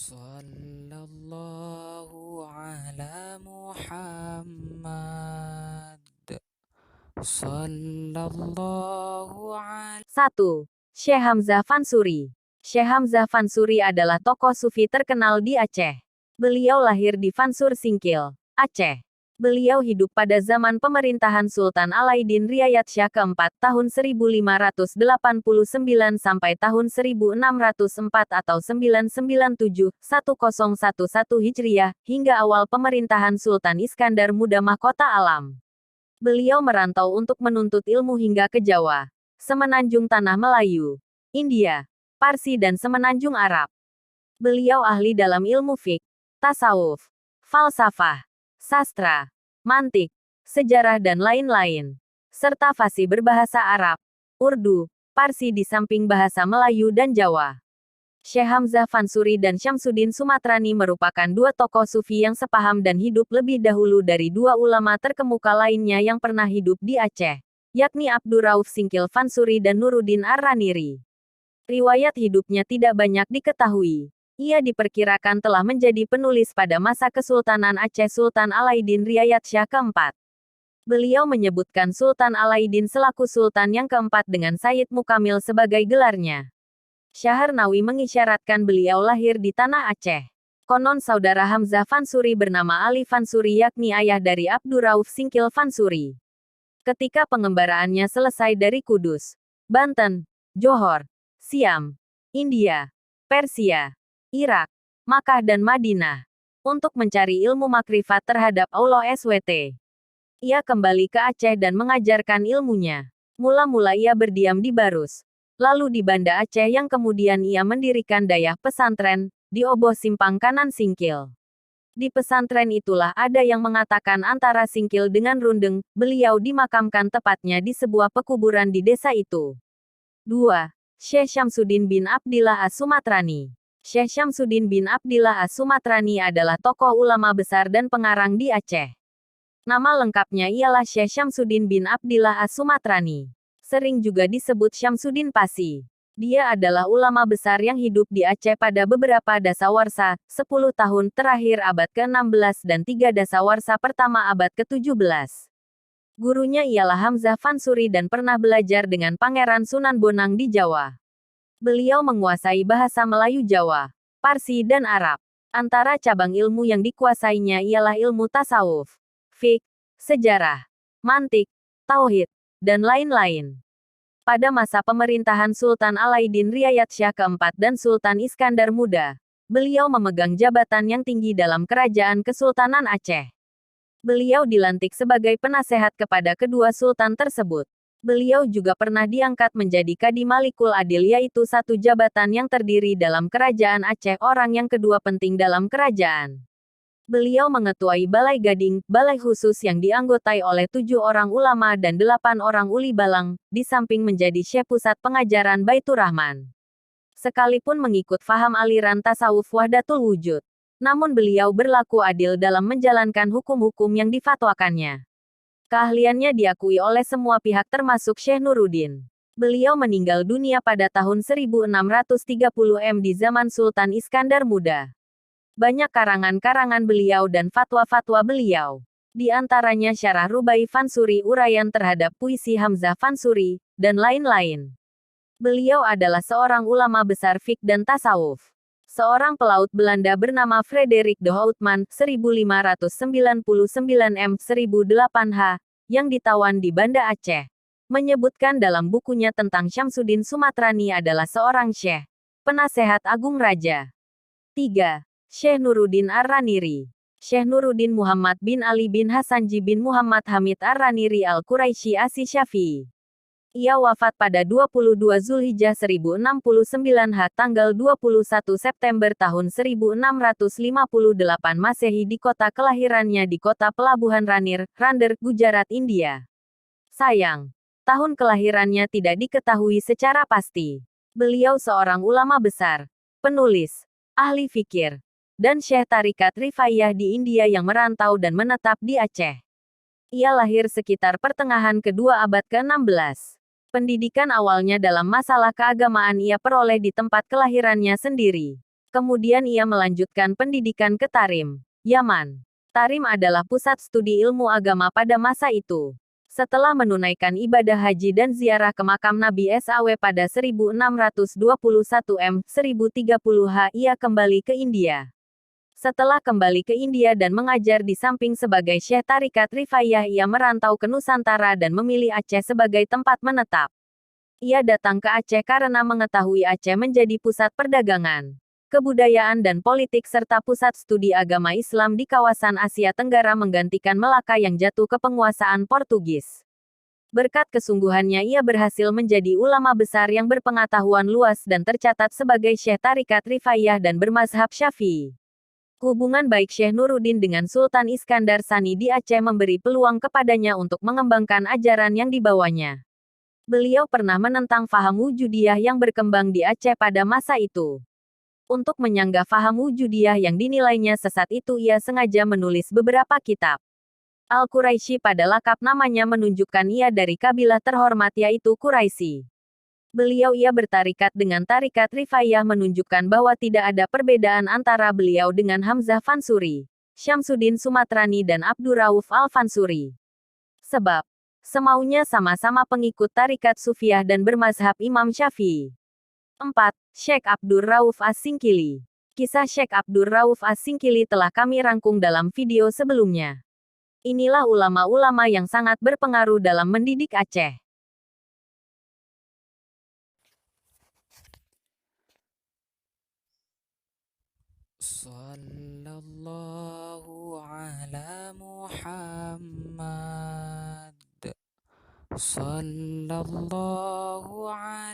Sallallahu ala Muhammad. Sallallahu ala 1. Syekh Hamzah Fansuri. Syekh Hamzah Fansuri adalah tokoh sufi terkenal di Aceh. Beliau lahir di Fansur Singkil, Aceh. Beliau hidup pada zaman pemerintahan Sultan Alaidin Riayat Syah keempat tahun 1589 sampai tahun 1604 atau 997, 1011 Hijriah, hingga awal pemerintahan Sultan Iskandar Muda Mahkota Alam. Beliau merantau untuk menuntut ilmu hingga ke Jawa, Semenanjung Tanah Melayu, India, Parsi dan Semenanjung Arab. Beliau ahli dalam ilmu fiqh, tasawuf, falsafah, sastra, mantik, sejarah dan lain-lain. Serta fasih berbahasa Arab, Urdu, Parsi di samping bahasa Melayu dan Jawa. Syekh Hamzah Fansuri dan Syamsuddin Sumatrani merupakan dua tokoh sufi yang sepaham dan hidup lebih dahulu dari dua ulama terkemuka lainnya yang pernah hidup di Aceh, yakni Abdurrauf Singkil Fansuri dan Nuruddin Ar-Raniri. Riwayat hidupnya tidak banyak diketahui. Ia diperkirakan telah menjadi penulis pada masa Kesultanan Aceh Sultan Alaidin Riayat Syah keempat. Beliau menyebutkan Sultan Alaidin selaku Sultan yang keempat dengan Sayyid Mukamil sebagai gelarnya. Syaharnawi mengisyaratkan beliau lahir di tanah Aceh. Konon saudara Hamzah Fansuri bernama Ali Fansuri yakni ayah dari Abdurrauf Singkil Fansuri. Ketika pengembaraannya selesai dari Kudus, Banten, Johor, Siam, India, Persia, Irak, Makkah dan Madinah, untuk mencari ilmu makrifat terhadap Allah SWT. Ia kembali ke Aceh dan mengajarkan ilmunya. Mula-mula ia berdiam di Barus, lalu di Banda Aceh yang kemudian ia mendirikan dayah pesantren, di Oboh Simpang Kanan Singkil. Di pesantren itulah ada yang mengatakan antara Singkil dengan Rundeng, beliau dimakamkan tepatnya di sebuah pekuburan di desa itu. 2. Syekh Syamsuddin bin Abdillah As-Sumatrani. Syekh Syamsuddin bin Abdillah As-Sumatrani adalah tokoh ulama besar dan pengarang di Aceh. Nama lengkapnya ialah Syekh Syamsuddin bin Abdillah As-Sumatrani. Sering juga disebut Syamsuddin Pasi. Dia adalah ulama besar yang hidup di Aceh pada beberapa dasawarsa, 10 tahun terakhir abad ke-16 dan 3 dasawarsa pertama abad ke-17. Gurunya ialah Hamzah Fansuri dan pernah belajar dengan Pangeran Sunan Bonang di Jawa. Beliau menguasai bahasa Melayu Jawa, Parsi dan Arab. Antara cabang ilmu yang dikuasainya ialah ilmu tasawuf, fiqh, sejarah, mantik, tauhid, dan lain-lain. Pada masa pemerintahan Sultan Alaidin Riayat Syah keempat dan Sultan Iskandar Muda, beliau memegang jabatan yang tinggi dalam kerajaan Kesultanan Aceh. Beliau dilantik sebagai penasehat kepada kedua sultan tersebut. Beliau juga pernah diangkat menjadi Kadi Malikul Adil, yaitu satu jabatan yang terdiri dalam kerajaan Aceh, orang yang kedua penting dalam kerajaan. Beliau mengetuai Balai Gading, balai khusus yang dianggotai oleh 7 orang ulama dan 8 orang uli balang, di samping menjadi syekh pusat pengajaran Baitur Rahman. Sekalipun mengikut faham aliran tasawuf Wahdatul Wujud, namun beliau berlaku adil dalam menjalankan hukum-hukum yang difatwakannya. Keahliannya diakui oleh semua pihak termasuk Syekh Nuruddin. Beliau meninggal dunia pada tahun 1630 di zaman Sultan Iskandar Muda. Banyak karangan-karangan beliau dan fatwa-fatwa beliau. Di antaranya Syarah Rubai Fansuri, uraian terhadap puisi Hamzah Fansuri, dan lain-lain. Beliau adalah seorang ulama besar fiqh dan tasawuf. Seorang pelaut Belanda bernama Frederik de Houtman, 1599 m. 1008 h, yang ditawan di Banda Aceh, menyebutkan dalam bukunya tentang Syamsuddin Sumatrani adalah seorang syekh, penasehat agung raja. 3. Syekh Nuruddin Ar-Raniri. Syekh Nuruddin Muhammad bin Ali bin Hasanji bin Muhammad Hamid Ar-Raniri Al-Quraisy Asy-Syafi'i. Ia wafat pada 22 Zulhijjah 1069 H tanggal 21 September tahun 1658 Masehi di kota kelahirannya di kota Pelabuhan Ranir, Rander, Gujarat, India. Sayang, tahun kelahirannya tidak diketahui secara pasti. Beliau seorang ulama besar, penulis, ahli fikir, dan syekh tarikat Rifaiyah di India yang merantau dan menetap di Aceh. Ia lahir sekitar pertengahan kedua abad ke-16. Pendidikan awalnya dalam masalah keagamaan ia peroleh di tempat kelahirannya sendiri. Kemudian ia melanjutkan pendidikan ke Tarim, Yaman. Tarim adalah pusat studi ilmu agama pada masa itu. Setelah menunaikan ibadah haji dan ziarah ke makam Nabi SAW pada 1621 M. 1030 H. ia kembali ke India. Setelah kembali ke India dan mengajar di samping sebagai Syekh Tarikat Rifaiyah, ia merantau ke Nusantara dan memilih Aceh sebagai tempat menetap. Ia datang ke Aceh karena mengetahui Aceh menjadi pusat perdagangan, kebudayaan dan politik serta pusat studi agama Islam di kawasan Asia Tenggara menggantikan Melaka yang jatuh ke penguasaan Portugis. Berkat kesungguhannya ia berhasil menjadi ulama besar yang berpengetahuan luas dan tercatat sebagai Syekh Tarikat Rifaiyah dan bermazhab Syafi'i. Hubungan baik Syekh Nuruddin dengan Sultan Iskandar Sani di Aceh memberi peluang kepadanya untuk mengembangkan ajaran yang dibawanya. Beliau pernah menentang faham wujudiyah yang berkembang di Aceh pada masa itu. Untuk menyanggah faham wujudiyah yang dinilainya sesat itu, ia sengaja menulis beberapa kitab. Al-Quraisy pada lakap namanya menunjukkan ia dari kabilah terhormat yaitu Quraisy. Ia bertarikat dengan tarikat Rifaiyah menunjukkan bahwa tidak ada perbedaan antara beliau dengan Hamzah Fansuri, Syamsuddin Sumatrani dan Abdurrauf Al-Fansuri. Sebab, semaunya sama-sama pengikut tarikat Sufiyah dan bermazhab Imam Syafi'i. 4. Syekh Abdur Rauf As-Singkili. Kisah Syekh Abdur Rauf As-Singkili telah kami rangkum dalam video sebelumnya. Inilah ulama-ulama yang sangat berpengaruh dalam mendidik Aceh. Sallallahu ala Muhammad. Sallallahu ala